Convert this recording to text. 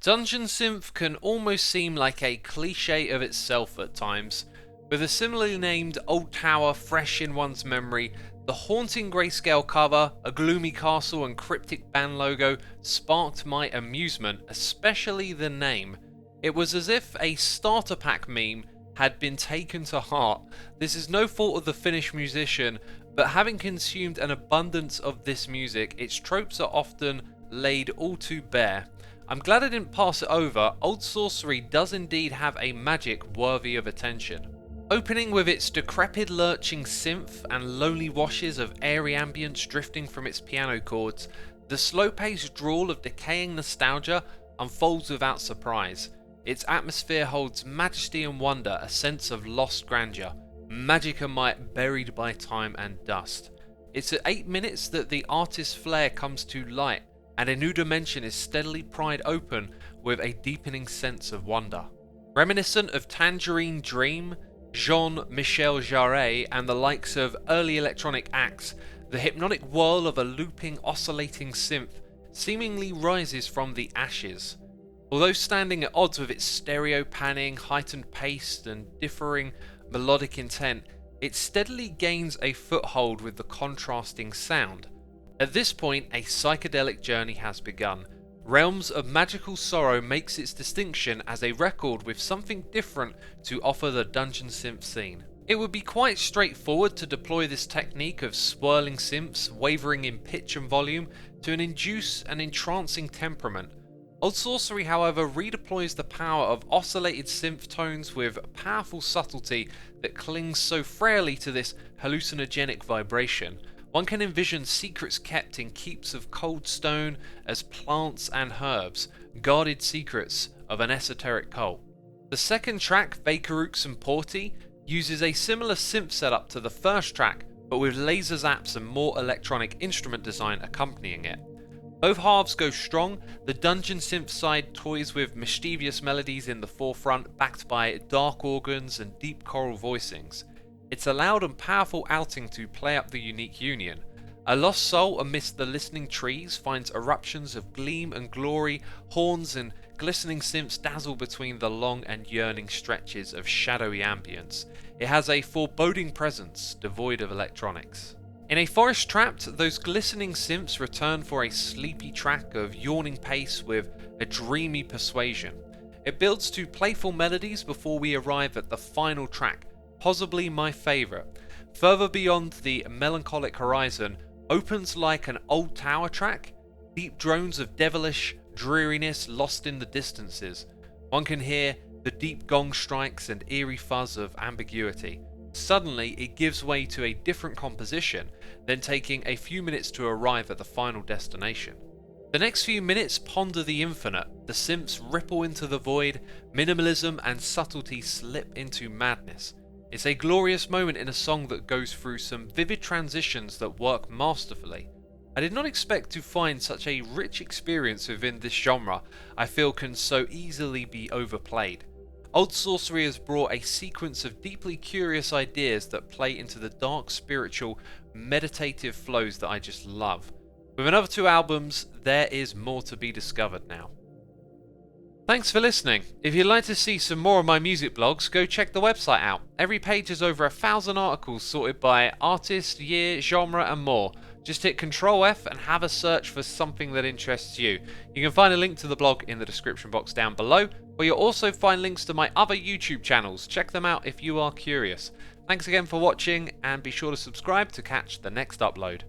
Dungeon Synth can almost seem like a cliche of itself at times. With a similarly named old tower fresh in one's memory, the haunting Greyscale cover, a gloomy castle and cryptic band logo sparked my amusement, especially the name. It was as if a starter pack meme had been taken to heart. This is no fault of the Finnish musician, but having consumed an abundance of this music, its tropes are often laid all too bare. I'm glad I didn't pass it over. Old Sorcery does indeed have a magic worthy of attention. Opening with its decrepit lurching synth and lonely washes of airy ambience drifting from its piano chords, the slow-paced drawl of decaying nostalgia unfolds without surprise. Its atmosphere holds majesty and wonder, a sense of lost grandeur, magic and might buried by time and dust. It's at 8 minutes that the artist's flair comes to light, and a new dimension is steadily pried open with a deepening sense of wonder. Reminiscent of Tangerine Dream, Jean-Michel Jarre, and the likes of early electronic acts, the hypnotic whirl of a looping, oscillating synth seemingly rises from the ashes. Although standing at odds with its stereo panning, heightened pace, and differing melodic intent, it steadily gains a foothold with the contrasting sound. At this point, a psychedelic journey has begun. Realms of Magickal Sorrow makes its distinction as a record with something different to offer the Dungeon Synth scene. It would be quite straightforward to deploy this technique of swirling synths, wavering in pitch and volume, to induce an entrancing temperament. Old Sorcery, however, redeploys the power of oscillated synth tones with powerful subtlety that clings so frailly to this hallucinogenic vibration. One can envision secrets kept in keeps of cold stone as plants and herbs, guarded secrets of an esoteric cult. The second track, Vakarux and Porti, uses a similar synth setup to the first track, but with laser zaps and more electronic instrument design accompanying it. Both halves go strong. The Dungeon Synth side toys with mischievous melodies in the forefront, backed by dark organs and deep choral voicings. It's a loud and powerful outing to play up the unique union. A lost soul amidst the listening trees finds eruptions of gleam and glory, horns and glistening synths dazzle between the long and yearning stretches of shadowy ambience. It has a foreboding presence, devoid of electronics. In a forest trapped, those glistening synths return for a sleepy track of yawning pace with a dreamy persuasion. It builds to playful melodies before we arrive at the final track, possibly my favourite. Further beyond the melancholic horizon, opens like an old tower track, deep drones of devilish dreariness lost in the distances. One can hear the deep gong strikes and eerie fuzz of ambiguity. Suddenly it gives way to a different composition, then taking a few minutes to arrive at the final destination. The next few minutes ponder the infinite, the synths ripple into the void, minimalism and subtlety slip into madness. It's a glorious moment in a song that goes through some vivid transitions that work masterfully. I did not expect to find such a rich experience within this genre I feel can so easily be overplayed. Old Sorcery has brought a sequence of deeply curious ideas that play into the dark, spiritual, meditative flows that I just love. With another 2 albums, there is more to be discovered now. Thanks for listening. If you'd like to see some more of my music blogs, go check the website out. Every page has over 1,000 articles sorted by artist, year, genre and more. Just hit Ctrl F and have a search for something that interests you. You can find a link to the blog in the description box down below, where you'll also find links to my other YouTube channels. Check them out if you are curious. Thanks again for watching, and be sure to subscribe to catch the next upload.